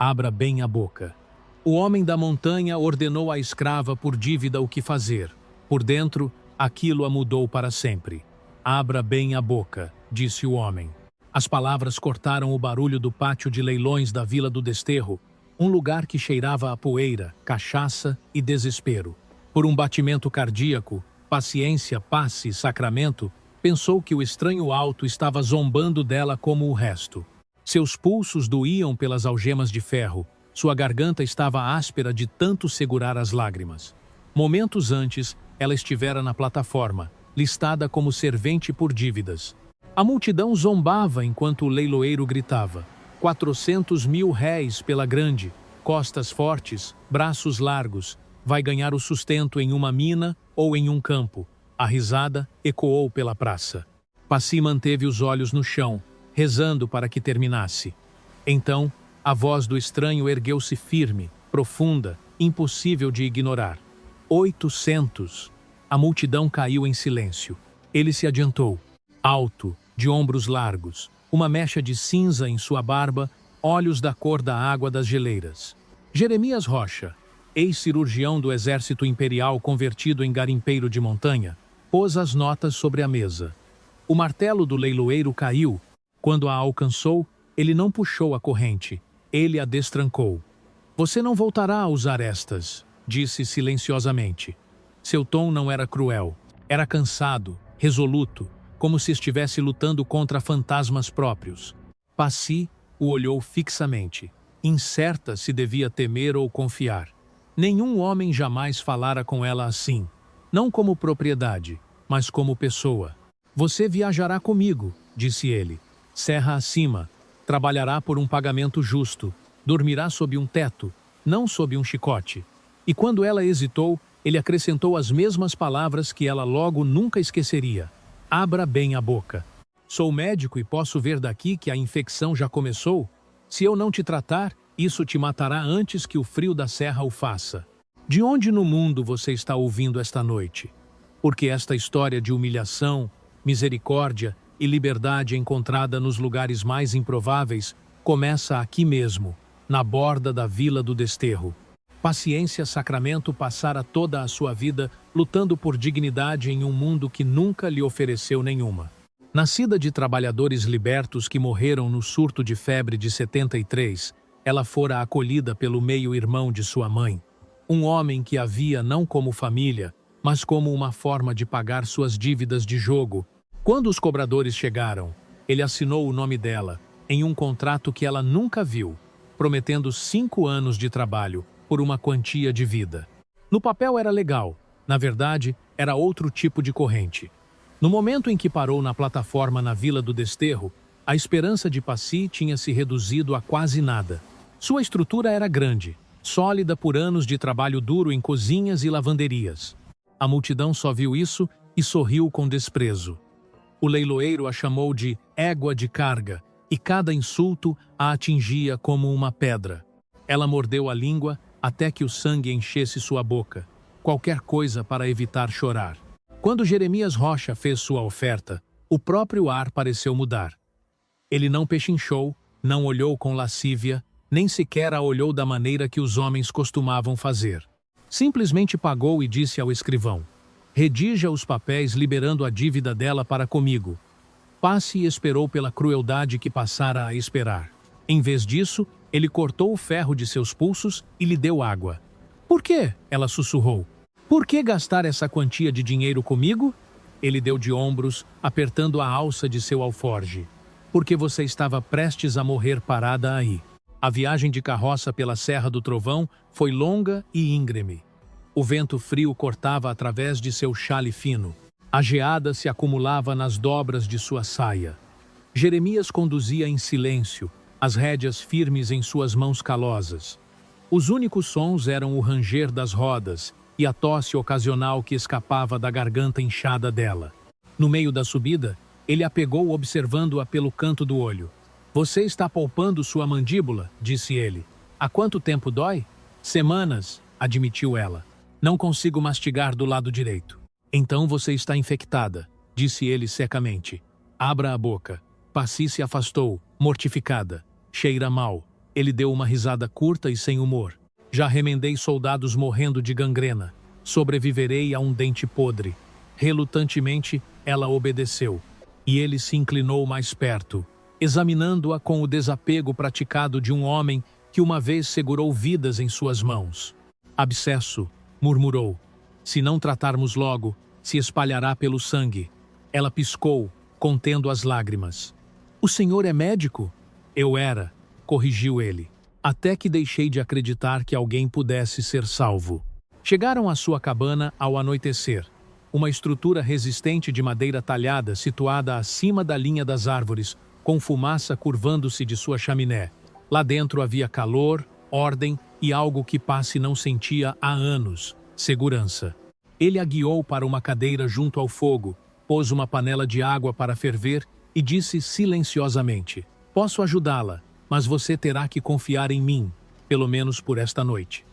Abra bem a boca. O homem da montanha ordenou à escrava por dívida o que fazer. Por dentro, aquilo a mudou para sempre. Abra bem a boca, disse o homem. As palavras cortaram o barulho do pátio de leilões da Vila do Desterro, um lugar que cheirava a poeira, cachaça e desespero. Por um batimento cardíaco, paciência, passe e sacramento, pensou que o estranho alto estava zombando dela como o resto. Seus pulsos doíam pelas algemas de ferro, sua garganta estava áspera de tanto segurar as lágrimas. Momentos antes, ela estivera na plataforma, listada como servente por dívidas. A multidão zombava enquanto o leiloeiro gritava: 400 mil réis pela grande, costas fortes, braços largos, vai ganhar o sustento em uma mina ou em um campo. A risada ecoou pela praça. Passy manteve os olhos no chão, rezando para que terminasse. Então, a voz do estranho ergueu-se firme, profunda, impossível de ignorar. 800! A multidão caiu em silêncio. Ele se adiantou, alto, de ombros largos, uma mecha de cinza em sua barba, olhos da cor da água das geleiras. Jeremias Rocha, ex-cirurgião do Exército Imperial convertido em garimpeiro de montanha, pôs as notas sobre a mesa. O martelo do leiloeiro caiu. Quando a alcançou, ele não puxou a corrente, ele a destrancou. Você não voltará a usar estas, disse silenciosamente. Seu tom não era cruel, era cansado, resoluto, como se estivesse lutando contra fantasmas próprios. Passy o olhou fixamente, incerta se devia temer ou confiar. Nenhum homem jamais falara com ela assim, não como propriedade, mas como pessoa. Você viajará comigo, disse ele, serra acima, trabalhará por um pagamento justo, dormirá sob um teto, não sob um chicote. E quando ela hesitou, ele acrescentou as mesmas palavras que ela logo nunca esqueceria. Abra bem a boca. Sou médico e posso ver daqui que a infecção já começou. Se eu não te tratar, isso te matará antes que o frio da serra o faça. De onde no mundo você está ouvindo esta noite? Porque esta história de humilhação, misericórdia e liberdade encontrada nos lugares mais improváveis começa aqui mesmo, na borda da Vila do Desterro. Paciência Sacramento passara toda a sua vida lutando por dignidade em um mundo que nunca lhe ofereceu nenhuma. Nascida de trabalhadores libertos que morreram no surto de febre de 73, ela fora acolhida pelo meio-irmão de sua mãe, um homem que a via não como família, mas como uma forma de pagar suas dívidas de jogo. Quando os cobradores chegaram, ele assinou o nome dela, em um contrato que ela nunca viu, prometendo 5 anos de trabalho, por uma quantia de vida. No papel era legal, na verdade, era outro tipo de corrente. No momento em que parou na plataforma na Vila do Desterro, a esperança de Passy tinha se reduzido a quase nada. Sua estrutura era grande, sólida por anos de trabalho duro em cozinhas e lavanderias. A multidão só viu isso e sorriu com desprezo. O leiloeiro a chamou de égua de carga, e cada insulto a atingia como uma pedra. Ela mordeu a língua até que o sangue enchesse sua boca, qualquer coisa para evitar chorar. Quando Jeremias Rocha fez sua oferta, o próprio ar pareceu mudar. Ele não pechinchou, não olhou com lascívia, nem sequer a olhou da maneira que os homens costumavam fazer. Simplesmente pagou e disse ao escrivão: redija os papéis liberando a dívida dela para comigo. Passy esperou pela crueldade que passara a esperar. Em vez disso, ele cortou o ferro de seus pulsos e lhe deu água. Por quê? Ela sussurrou. Por que gastar essa quantia de dinheiro comigo? Ele deu de ombros, apertando a alça de seu alforge. Porque você estava prestes a morrer parada aí. A viagem de carroça pela Serra do Trovão foi longa e íngreme. O vento frio cortava através de seu xale fino. A geada se acumulava nas dobras de sua saia. Jeremias conduzia em silêncio, as rédeas firmes em suas mãos calosas. Os únicos sons eram o ranger das rodas e a tosse ocasional que escapava da garganta inchada dela. No meio da subida, ele a pegou observando-a pelo canto do olho. Você está palpando sua mandíbula, disse ele. Há quanto tempo dói? Semanas, admitiu ela. Não consigo mastigar do lado direito. Então você está infectada, disse ele secamente. Abra a boca. Passy se afastou, mortificada. Cheira mal. Ele deu uma risada curta e sem humor. Já remendei soldados morrendo de gangrena. Sobreviverei a um dente podre. Relutantemente, ela obedeceu. E ele se inclinou mais perto, examinando-a com o desapego praticado de um homem que uma vez segurou vidas em suas mãos. Abscesso, murmurou. Se não tratarmos logo, se espalhará pelo sangue. Ela piscou, contendo as lágrimas. O senhor é médico? Eu era, corrigiu ele. Até que deixei de acreditar que alguém pudesse ser salvo. Chegaram à sua cabana ao anoitecer. Uma estrutura resistente de madeira talhada situada acima da linha das árvores, com fumaça curvando-se de sua chaminé. Lá dentro havia calor, ordem e algo que Paci não sentia há anos: segurança. Ele a guiou para uma cadeira junto ao fogo, pôs uma panela de água para ferver e disse silenciosamente: posso ajudá-la, mas você terá que confiar em mim, pelo menos por esta noite.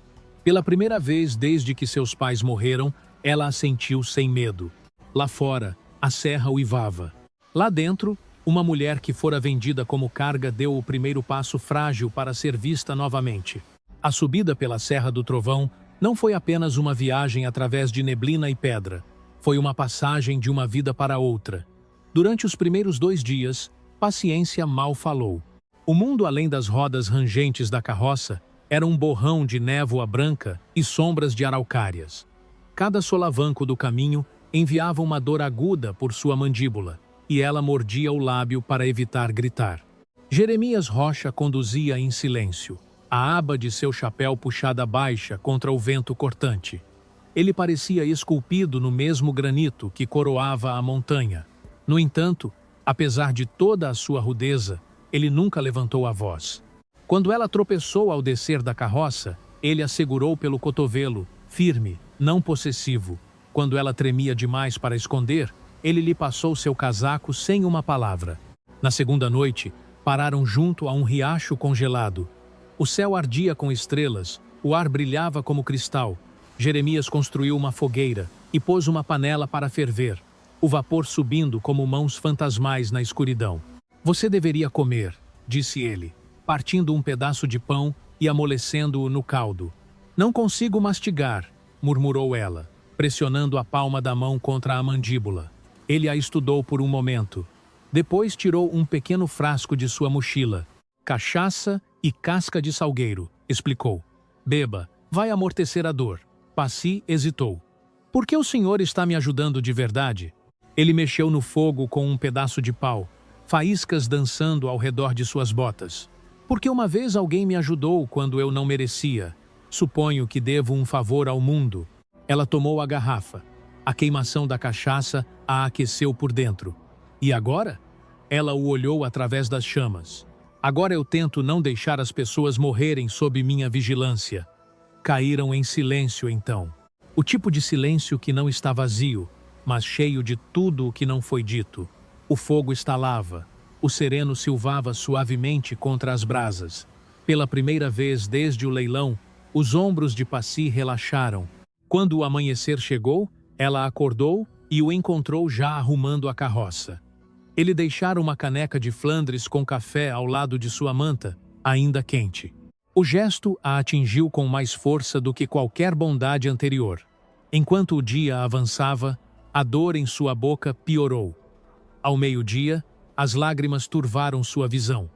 Pela primeira vez desde que seus pais morreram, ela a sentiu sem medo. Lá fora, a serra uivava. Lá dentro, uma mulher que fora vendida como carga deu o primeiro passo frágil para ser vista novamente. A subida pela Serra do Trovão não foi apenas uma viagem através de neblina e pedra. Foi uma passagem de uma vida para outra. Durante os primeiros 2 dias, Paciência mal falou. O mundo além das rodas rangentes da carroça era um borrão de névoa branca e sombras de araucárias. Cada solavanco do caminho enviava uma dor aguda por sua mandíbula, e ela mordia o lábio para evitar gritar. Jeremias Rocha conduzia em silêncio, a aba de seu chapéu puxada baixa contra o vento cortante. Ele parecia esculpido no mesmo granito que coroava a montanha. No entanto, apesar de toda a sua rudeza, ele nunca levantou a voz. Quando ela tropeçou ao descer da carroça, ele a segurou pelo cotovelo, firme, não possessivo. Quando ela tremia demais para esconder, ele lhe passou seu casaco sem uma palavra. Na segunda noite, pararam junto a um riacho congelado. O céu ardia com estrelas, o ar brilhava como cristal. Jeremias construiu uma fogueira e pôs uma panela para ferver, o vapor subindo como mãos fantasmais na escuridão. Você deveria comer, disse ele, partindo um pedaço de pão e amolecendo-o no caldo. Não consigo mastigar, murmurou ela, pressionando a palma da mão contra a mandíbula. Ele a estudou por um momento. Depois tirou um pequeno frasco de sua mochila. Cachaça e casca de salgueiro, explicou. Beba, vai amortecer a dor. Paci hesitou. Por que o senhor está me ajudando de verdade? Ele mexeu no fogo com um pedaço de pau, faíscas dançando ao redor de suas botas. Porque uma vez alguém me ajudou quando eu não merecia. Suponho que devo um favor ao mundo. Ela tomou a garrafa. A queimação da cachaça a aqueceu por dentro. E agora? Ela o olhou através das chamas. Agora eu tento não deixar as pessoas morrerem sob minha vigilância. Caíram em silêncio então. O tipo de silêncio que não está vazio, mas cheio de tudo o que não foi dito. O fogo estalava. O sereno silvava suavemente contra as brasas. Pela primeira vez desde o leilão, os ombros de Paci relaxaram. Quando o amanhecer chegou, ela acordou e o encontrou já arrumando a carroça. Ele deixara uma caneca de Flandres com café ao lado de sua manta, ainda quente. O gesto a atingiu com mais força do que qualquer bondade anterior. Enquanto o dia avançava, a dor em sua boca piorou. Ao meio-dia, as lágrimas turvaram sua visão.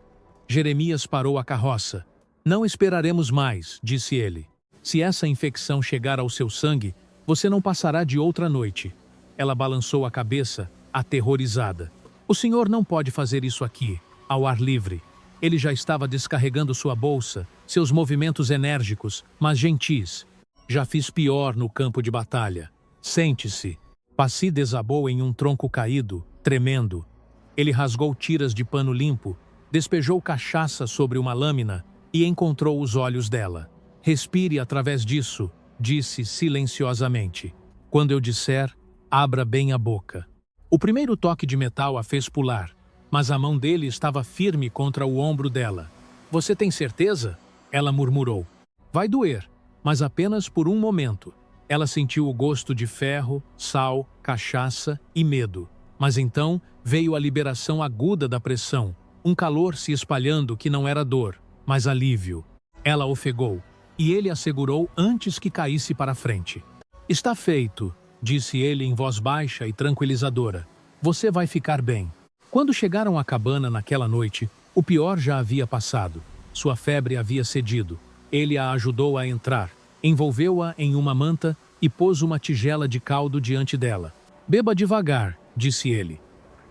Jeremias parou a carroça. Não esperaremos mais, disse ele. Se essa infecção chegar ao seu sangue, você não passará de outra noite. Ela balançou a cabeça, aterrorizada. O senhor não pode fazer isso aqui, ao ar livre. Ele já estava descarregando sua bolsa, seus movimentos enérgicos, mas gentis. Já fiz pior no campo de batalha. Sente-se. Paci desabou em um tronco caído, tremendo. Ele rasgou tiras de pano limpo, despejou cachaça sobre uma lâmina e encontrou os olhos dela. Respire através disso, disse silenciosamente. Quando eu disser, abra bem a boca. O primeiro toque de metal a fez pular, mas a mão dele estava firme contra o ombro dela. Você tem certeza? Ela murmurou. Vai doer, mas apenas por um momento. Ela sentiu o gosto de ferro, sal, cachaça e medo. Mas então veio a liberação aguda da pressão, um calor se espalhando que não era dor, mas alívio. Ela ofegou, e ele a segurou antes que caísse para frente. Está feito, disse ele em voz baixa e tranquilizadora. Você vai ficar bem. Quando chegaram à cabana naquela noite, o pior já havia passado. Sua febre havia cedido. Ele a ajudou a entrar, envolveu-a em uma manta e pôs uma tigela de caldo diante dela. Beba devagar, disse ele.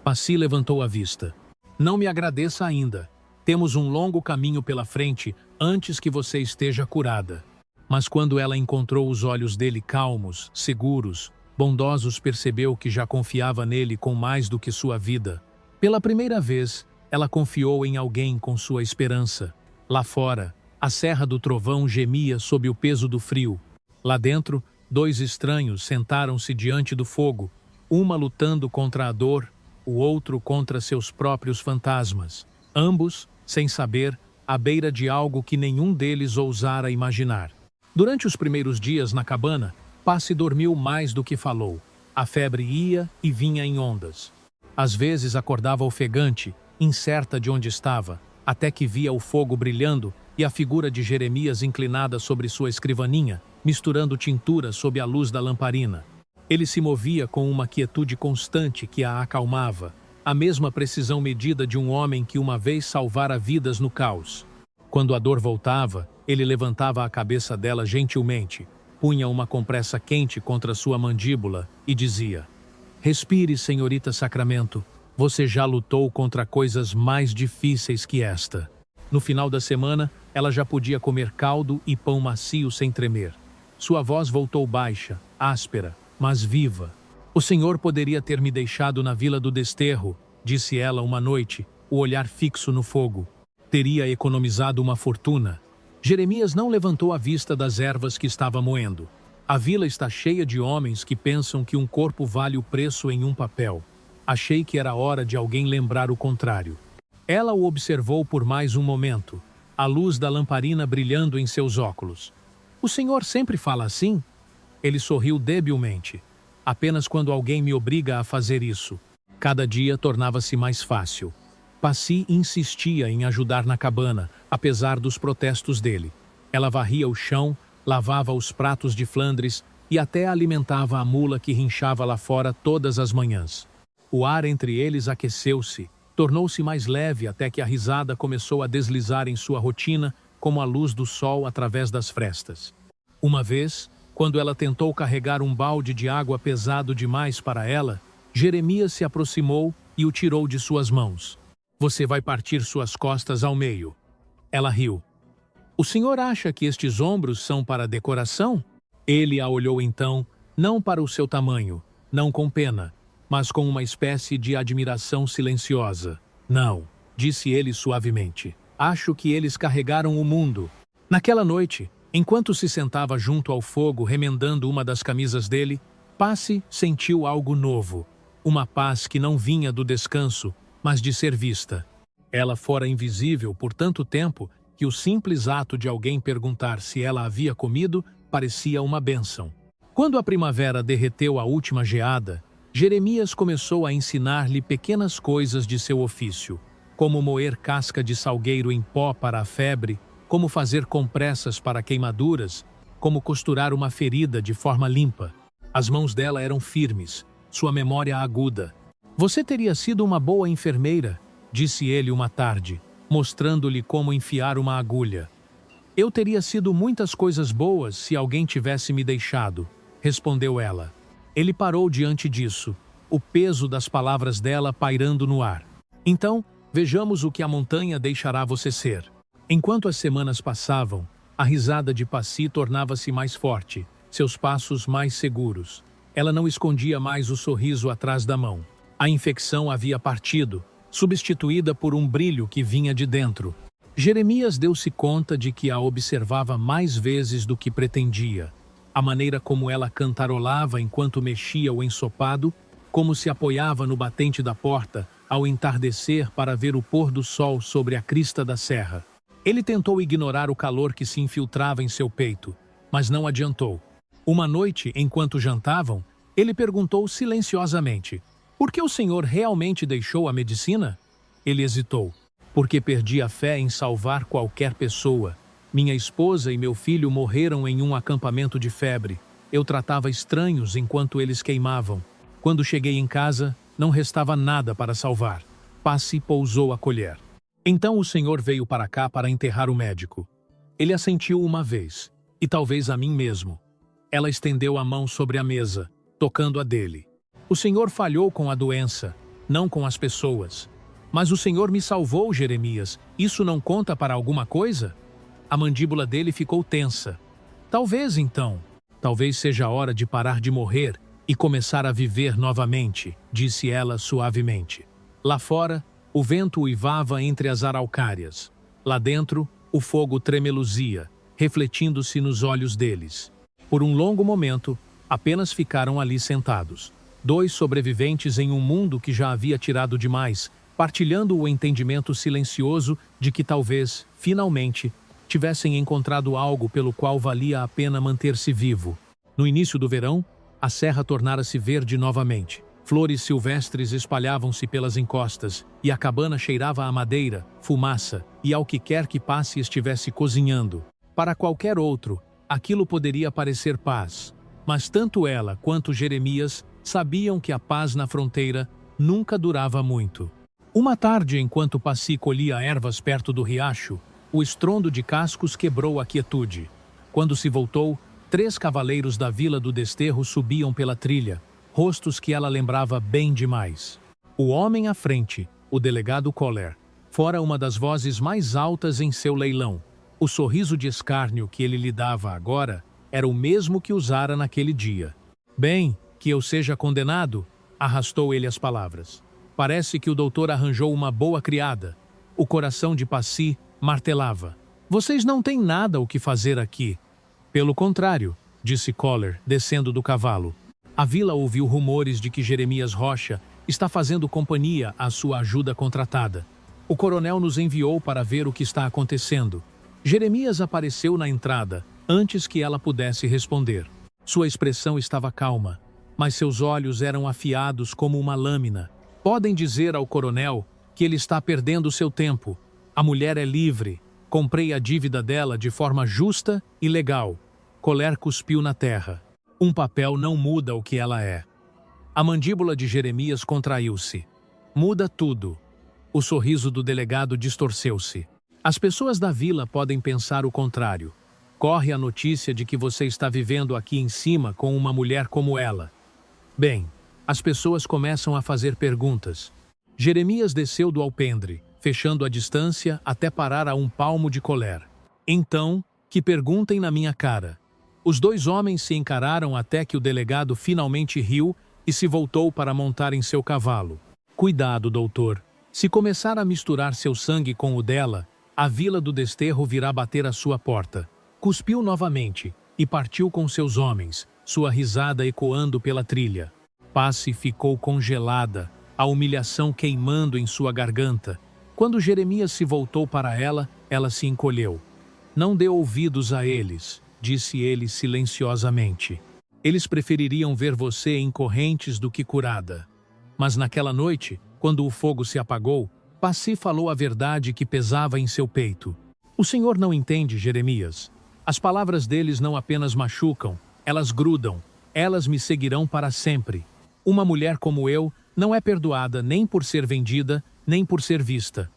Passy levantou a vista. Não me agradeça ainda. Temos um longo caminho pela frente antes que você esteja curada. Mas quando ela encontrou os olhos dele calmos, seguros, bondosos, percebeu que já confiava nele com mais do que sua vida. Pela primeira vez, ela confiou em alguém com sua esperança. Lá fora, a Serra do Trovão gemia sob o peso do frio. Lá dentro, 2 estranhos sentaram-se diante do fogo, uma lutando contra a dor, o outro contra seus próprios fantasmas. Ambos, sem saber, à beira de algo que nenhum deles ousara imaginar. Durante os primeiros dias na cabana, Passy dormiu mais do que falou. A febre ia e vinha em ondas. Às vezes acordava ofegante, incerta de onde estava, até que via o fogo brilhando e a figura de Jeremias inclinada sobre sua escrivaninha, misturando tintura sob a luz da lamparina. Ele se movia com uma quietude constante que a acalmava, a mesma precisão medida de um homem que uma vez salvara vidas no caos. Quando a dor voltava, ele levantava a cabeça dela gentilmente, punha uma compressa quente contra sua mandíbula e dizia: Respire, senhorita Sacramento, você já lutou contra coisas mais difíceis que esta. No final da semana, ela já podia comer caldo e pão macio sem tremer. Sua voz voltou baixa, áspera, mas viva. O senhor poderia ter me deixado na Vila do Desterro, disse ela uma noite, o olhar fixo no fogo. Teria economizado uma fortuna. Jeremias não levantou a vista das ervas que estava moendo. A vila está cheia de homens que pensam que um corpo vale o preço em um papel. Achei que era hora de alguém lembrar o contrário. Ela o observou por mais um momento, a luz da lamparina brilhando em seus óculos. O senhor sempre fala assim? Ele sorriu debilmente. Apenas quando alguém me obriga a fazer isso. Cada dia tornava-se mais fácil. Passy insistia em ajudar na cabana, apesar dos protestos dele. Ela varria o chão, lavava os pratos de Flandres e até alimentava a mula que rinchava lá fora todas as manhãs. O ar entre eles aqueceu-se, tornou-se mais leve até que a risada começou a deslizar em sua rotina como a luz do sol através das frestas. Uma vez, quando ela tentou carregar um balde de água pesado demais para ela, Jeremias se aproximou e o tirou de suas mãos. Você vai partir suas costas ao meio. Ela riu. O senhor acha que estes ombros são para decoração? Ele a olhou então, não para o seu tamanho, não com pena, mas com uma espécie de admiração silenciosa. Não, disse ele suavemente. Acho que eles carregaram o mundo. Naquela noite, enquanto se sentava junto ao fogo remendando uma das camisas dele, Passy sentiu algo novo. Uma paz que não vinha do descanso, mas de ser vista. Ela fora invisível por tanto tempo que o simples ato de alguém perguntar se ela havia comido parecia uma bênção. Quando a primavera derreteu a última geada, Jeremias começou a ensinar-lhe pequenas coisas de seu ofício, como moer casca de salgueiro em pó para a febre, como fazer compressas para queimaduras, como costurar uma ferida de forma limpa. As mãos dela eram firmes, sua memória aguda. Você teria sido uma boa enfermeira, disse ele uma tarde, mostrando-lhe como enfiar uma agulha. Eu teria sido muitas coisas boas se alguém tivesse me deixado, respondeu ela. Ele parou diante disso, o peso das palavras dela pairando no ar. Então, vejamos o que a montanha deixará você ser. Enquanto as semanas passavam, a risada de Passy tornava-se mais forte, seus passos mais seguros. Ela não escondia mais o sorriso atrás da mão. A infecção havia partido, substituída por um brilho que vinha de dentro. Jeremias deu-se conta de que a observava mais vezes do que pretendia. A maneira como ela cantarolava enquanto mexia o ensopado, como se apoiava no batente da porta ao entardecer para ver o pôr do sol sobre a crista da serra. Ele tentou ignorar o calor que se infiltrava em seu peito, mas não adiantou. Uma noite, enquanto jantavam, ele perguntou silenciosamente: Por que o senhor realmente deixou a medicina? Ele hesitou. porque perdi a fé em salvar qualquer pessoa. Minha esposa e meu filho morreram em um acampamento de febre. Eu tratava estranhos enquanto eles queimavam. Quando cheguei em casa, não restava nada para salvar. Passy pousou a colher. Então o senhor veio para cá para enterrar o médico. Ele assentiu uma vez, e talvez a mim mesmo. Ela estendeu a mão sobre a mesa, tocando a dele. O senhor falhou com a doença, não com as pessoas. Mas o senhor me salvou, Jeremias. Isso não conta para alguma coisa? A mandíbula dele ficou tensa. Talvez então. Talvez seja a hora de parar de morrer e começar a viver novamente, disse ela suavemente. Lá fora, o vento uivava entre as araucárias. Lá dentro, o fogo tremeluzia, refletindo-se nos olhos deles. Por um longo momento, apenas ficaram ali sentados. Dois sobreviventes em um mundo que já havia tirado demais, partilhando o entendimento silencioso de que talvez, finalmente, tivessem encontrado algo pelo qual valia a pena manter-se vivo. No início do verão, a serra tornara-se verde novamente. Flores silvestres espalhavam-se pelas encostas, e a cabana cheirava a madeira, fumaça, e ao que quer que passe estivesse cozinhando. Para qualquer outro, aquilo poderia parecer paz, mas tanto ela quanto Jeremias sabiam que a paz na fronteira nunca durava muito. Uma tarde, enquanto Passy colhia ervas perto do riacho, o estrondo de cascos quebrou a quietude. Quando se voltou, 3 cavaleiros da Vila do Desterro subiam pela trilha, rostos que ela lembrava bem demais. O homem à frente, o delegado Coller, fora uma das vozes mais altas em seu leilão. O sorriso de escárnio que ele lhe dava agora era o mesmo que usara naquele dia. Bem, que eu seja condenado, arrastou ele as palavras. Parece que o doutor arranjou uma boa criada. O coração de Passy martelava. Vocês não têm nada o que fazer aqui. Pelo contrário, disse Coller, descendo do cavalo. A vila ouviu rumores de que Jeremias Rocha está fazendo companhia à sua ajuda contratada. O coronel nos enviou para ver o que está acontecendo. Jeremias apareceu na entrada, antes que ela pudesse responder. Sua expressão estava calma, mas seus olhos eram afiados como uma lâmina. Podem dizer ao coronel que ele está perdendo seu tempo. A mulher é livre. Comprei a dívida dela de forma justa e legal. Coller cuspiu na terra. Um papel não muda o que ela é. A mandíbula de Jeremias contraiu-se. Muda tudo. O sorriso do delegado distorceu-se. As pessoas da vila podem pensar o contrário. Corre a notícia de que você está vivendo aqui em cima com uma mulher como ela. Bem, as pessoas começam a fazer perguntas. Jeremias desceu do alpendre, fechando a distância até parar a um palmo de Coller. Então, que perguntem na minha cara. Os 2 homens se encararam até que o delegado finalmente riu e se voltou para montar em seu cavalo. Cuidado, doutor. Se começar a misturar seu sangue com o dela, a Vila do Desterro virá bater à sua porta. Cuspiu novamente e partiu com seus homens, sua risada ecoando pela trilha. Passy ficou congelada, a humilhação queimando em sua garganta. Quando Jeremias se voltou para ela, ela se encolheu. Não dê ouvidos a eles, disse ele silenciosamente. Eles prefeririam ver você em correntes do que curada. Mas naquela noite, quando o fogo se apagou, Passy falou a verdade que pesava em seu peito. O senhor não entende, Jeremias. As palavras deles não apenas machucam, elas grudam. Elas me seguirão para sempre. Uma mulher como eu não é perdoada nem por ser vendida, nem por ser vista.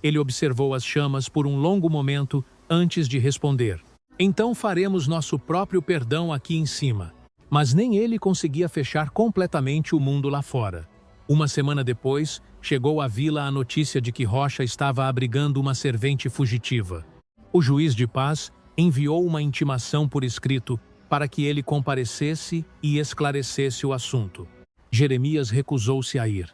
Ele observou as chamas por um longo momento antes de responder. Então faremos nosso próprio perdão aqui em cima. Mas nem ele conseguia fechar completamente o mundo lá fora. Uma semana depois, chegou à vila a notícia de que Rocha estava abrigando uma servente fugitiva. O juiz de paz enviou uma intimação por escrito para que ele comparecesse e esclarecesse o assunto. Jeremias recusou-se a ir.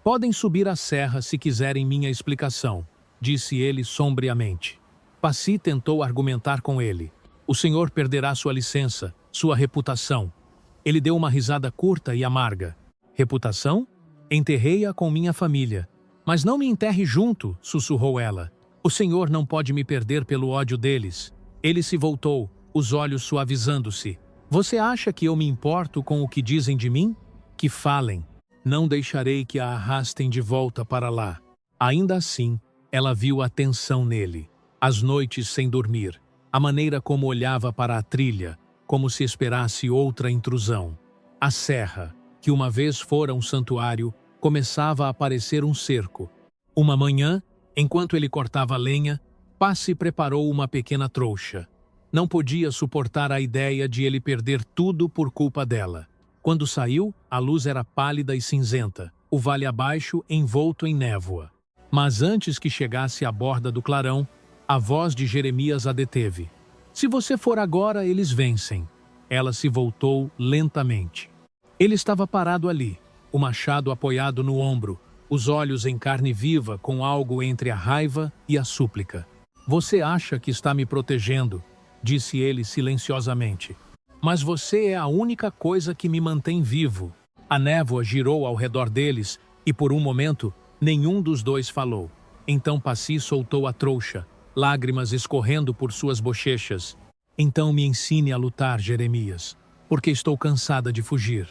Podem subir a serra se quiserem minha explicação, disse ele sombriamente. Passy tentou argumentar com ele. O senhor perderá sua licença, sua reputação. Ele deu uma risada curta e amarga. Reputação? Enterrei-a com minha família. Mas não me enterre junto, sussurrou ela. O senhor não pode me perder pelo ódio deles. Ele se voltou, os olhos suavizando-se. Você acha que eu me importo com o que dizem de mim? Que falem. Não deixarei que a arrastem de volta para lá. Ainda assim, Ela viu a tensão nele, as noites sem dormir, a maneira como olhava para a trilha, como se esperasse outra intrusão. A serra, que uma vez fora um santuário, começava a parecer um cerco. Uma manhã, enquanto ele cortava lenha, Passy preparou uma pequena trouxa. Não podia suportar a ideia de ele perder tudo por culpa dela. Quando saiu, a luz era pálida e cinzenta, o vale abaixo envolto em névoa. Mas antes que chegasse à borda do clarão, a voz de Jeremias a deteve. Se você for agora, eles vencem. Ela se voltou lentamente. Ele estava parado ali, o machado apoiado no ombro, os olhos em carne viva com algo entre a raiva e a súplica. Você acha que está me protegendo, disse ele silenciosamente. Mas você é a única coisa que me mantém vivo. A névoa girou ao redor deles e, por um momento, nenhum dos dois falou. Então Passy soltou a trouxa, lágrimas escorrendo por suas bochechas. Então me ensine a lutar, Jeremias, porque estou cansada de fugir.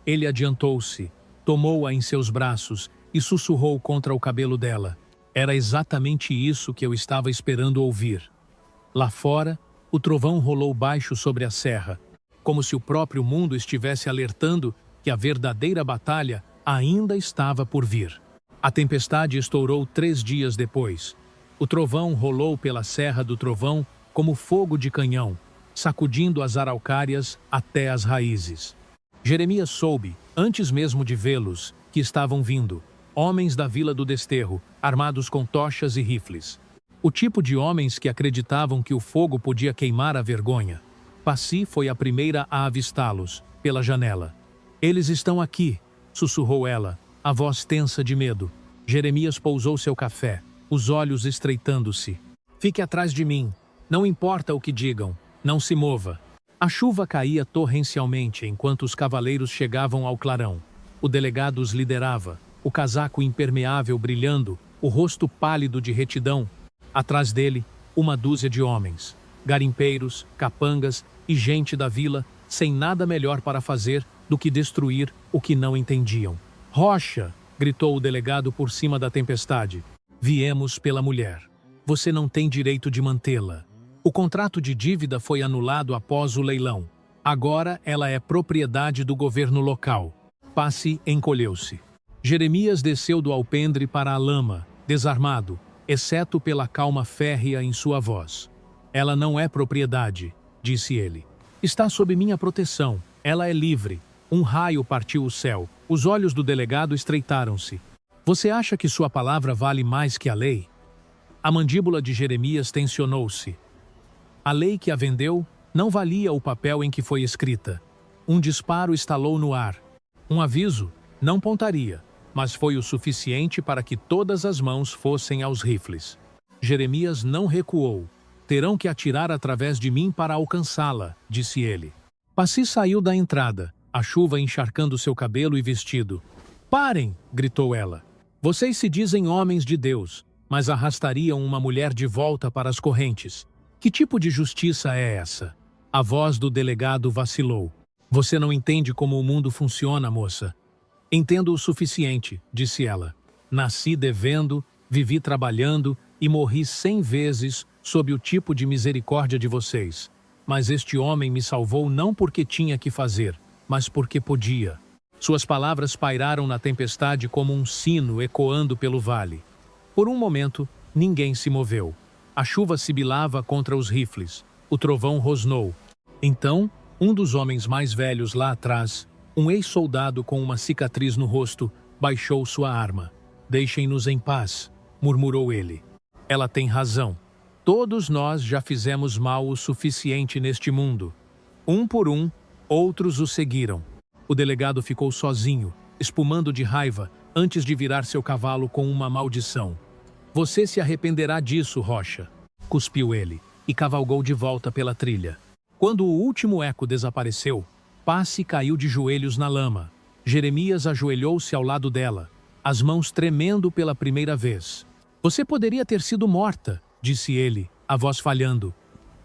Ele adiantou-se, tomou-a em seus braços e sussurrou contra o cabelo dela. Era exatamente isso que eu estava esperando ouvir. Lá fora, o trovão rolou baixo sobre a serra, como se o próprio mundo estivesse alertando que a verdadeira batalha ainda estava por vir. A tempestade estourou 3 dias depois. O trovão rolou pela Serra do Trovão como fogo de canhão, sacudindo as araucárias até as raízes. Jeremias soube, antes mesmo de vê-los, que estavam vindo, homens da Vila do Desterro, armados com tochas e rifles. O tipo de homens que acreditavam que o fogo podia queimar a vergonha. Passy foi a primeira a avistá-los, pela janela. Eles estão aqui, sussurrou ela, a voz tensa de medo. Jeremias pousou seu café, os olhos estreitando-se. Fique atrás de mim. Não importa o que digam. Não se mova. A chuva caía torrencialmente enquanto os cavaleiros chegavam ao clarão. O delegado os liderava, o casaco impermeável brilhando, o rosto pálido de retidão. Atrás dele, uma dúzia de homens, garimpeiros, capangas e gente da vila, sem nada melhor para fazer do que destruir o que não entendiam. Rocha! Gritou o delegado por cima da tempestade. Viemos pela mulher. Você não tem direito de mantê-la. O contrato de dívida foi anulado após o leilão. Agora ela é propriedade do governo local. Passy encolheu-se. Jeremias desceu do alpendre para a lama, desarmado, exceto pela calma férrea em sua voz. Ela não é propriedade, disse ele. Está sob minha proteção. Ela é livre. Um raio partiu o céu. Os olhos do delegado estreitaram-se. Você acha que sua palavra vale mais que a lei? A mandíbula de Jeremias tensionou-se. A lei que a vendeu não valia o papel em que foi escrita. Um disparo estalou no ar. Um aviso, não pontaria, mas foi o suficiente para que todas as mãos fossem aos rifles. Jeremias não recuou. Terão que atirar através de mim para alcançá-la, disse ele. Passy saiu da entrada, a chuva encharcando seu cabelo e vestido. Parem! Gritou ela. Vocês se dizem homens de Deus, mas arrastariam uma mulher de volta para as correntes. Que tipo de justiça é essa? A voz do delegado vacilou. Você não entende como o mundo funciona, moça. Entendo o suficiente, disse ela. Nasci devendo, vivi trabalhando e morri 100 vezes sob o tipo de misericórdia de vocês. Mas este homem me salvou não porque tinha que fazer, mas porque podia. Suas palavras pairaram na tempestade como um sino ecoando pelo vale. Por um momento, ninguém se moveu. A chuva sibilava contra os rifles. O trovão rosnou. Então, um dos homens mais velhos lá atrás, um ex-soldado com uma cicatriz no rosto, baixou sua arma. Deixem-nos em paz, murmurou ele. Ela tem razão. Todos nós já fizemos mal o suficiente neste mundo. Um por um, outros o seguiram. O delegado ficou sozinho, espumando de raiva, antes de virar seu cavalo com uma maldição. Você se arrependerá disso, Rocha, cuspiu ele, e cavalgou de volta pela trilha. Quando o último eco desapareceu, Passy caiu de joelhos na lama. Jeremias ajoelhou-se ao lado dela, as mãos tremendo pela primeira vez. Você poderia ter sido morta, disse ele, a voz falhando.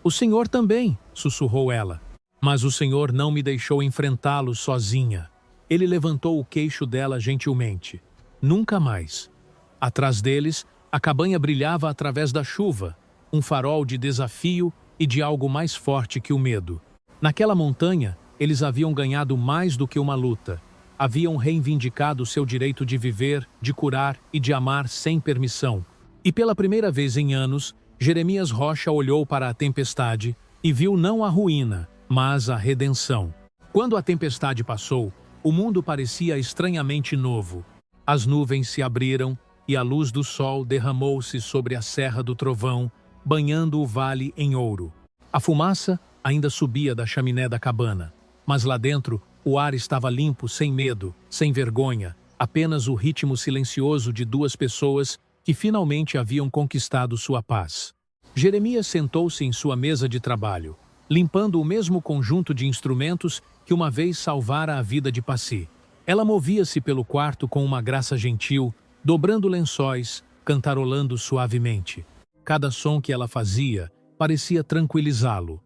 O senhor também, sussurrou ela. Mas o senhor não me deixou enfrentá-lo sozinha. Ele levantou o queixo dela gentilmente. Nunca mais. Atrás deles, A cabanha brilhava através da chuva, um farol de desafio e de algo mais forte que o medo. Naquela montanha, eles haviam ganhado mais do que uma luta. Haviam reivindicado seu direito de viver, de curar e de amar sem permissão. E pela primeira vez em anos, Jeremias Rocha olhou para a tempestade e viu não a ruína, mas a redenção. Quando a tempestade passou, o mundo parecia estranhamente novo. As nuvens se abriram e a luz do sol derramou-se sobre a Serra do Trovão, banhando o vale em ouro. A fumaça ainda subia da chaminé da cabana, mas lá dentro o ar estava limpo, sem medo, sem vergonha, apenas o ritmo silencioso de duas pessoas que finalmente haviam conquistado sua paz. Jeremias sentou-se em sua mesa de trabalho, limpando o mesmo conjunto de instrumentos que uma vez salvara a vida de Passy. Ela movia-se pelo quarto com uma graça gentil, dobrando lençóis, cantarolando suavemente. Cada som que ela fazia parecia tranquilizá-lo.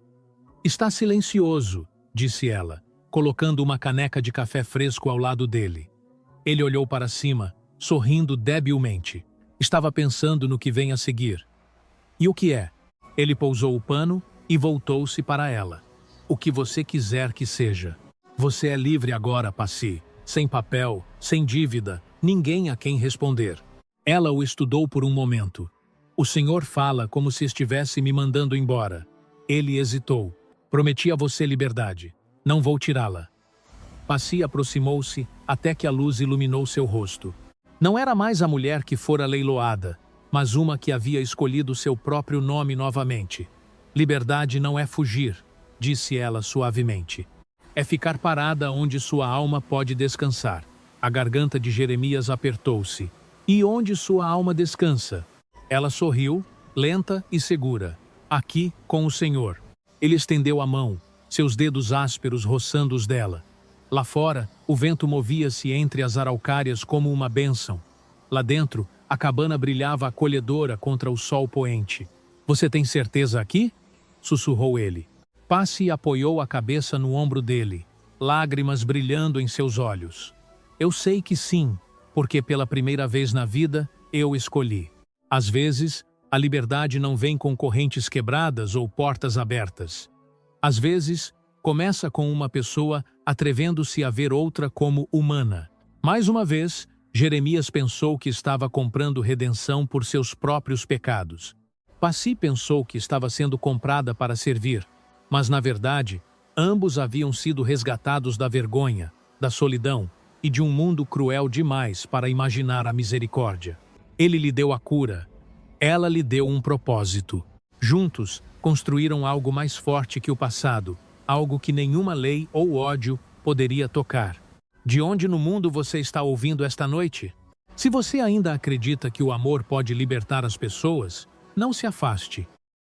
"Está silencioso", disse ela, colocando uma caneca de café fresco ao lado dele. Ele olhou para cima, sorrindo debilmente. Estava pensando no que vem a seguir. "E o que é?" Ele pousou o pano e voltou-se para ela. "O que você quiser que seja. Você é livre agora, Passy. Sem papel, sem dívida, ninguém a quem responder." Ela o estudou por um momento. "O senhor fala como se estivesse me mandando embora." Ele hesitou. "Prometi a você liberdade. Não vou tirá-la." Passy aproximou-se até que a luz iluminou seu rosto. Não era mais a mulher que fora leiloada, mas uma que havia escolhido seu próprio nome novamente. "Liberdade não é fugir", disse ela suavemente. "É ficar parada onde sua alma pode descansar." A garganta de Jeremias apertou-se. "E onde sua alma descansa?" Ela sorriu, lenta e segura. "Aqui, com o Senhor." Ele estendeu a mão, seus dedos ásperos roçando os dela. Lá fora, o vento movia-se entre as araucárias como uma bênção. Lá dentro, a cabana brilhava acolhedora contra o sol poente. "Você tem certeza aqui?" sussurrou ele. Passy apoiou a cabeça no ombro dele, lágrimas brilhando em seus olhos. "Eu sei que sim, porque pela primeira vez na vida, eu escolhi." Às vezes, a liberdade não vem com correntes quebradas ou portas abertas. Às vezes, começa com uma pessoa atrevendo-se a ver outra como humana. Mais uma vez, Jeremias pensou que estava comprando redenção por seus próprios pecados. Passy pensou que estava sendo comprada para servir, mas, na verdade, ambos haviam sido resgatados da vergonha, da solidão e de um mundo cruel demais para imaginar a misericórdia. Ele lhe deu a cura. Ela lhe deu um propósito. Juntos, construíram algo mais forte que o passado, algo que nenhuma lei ou ódio poderia tocar. De onde no mundo você está ouvindo esta noite? Se você ainda acredita que o amor pode libertar as pessoas, não se afaste.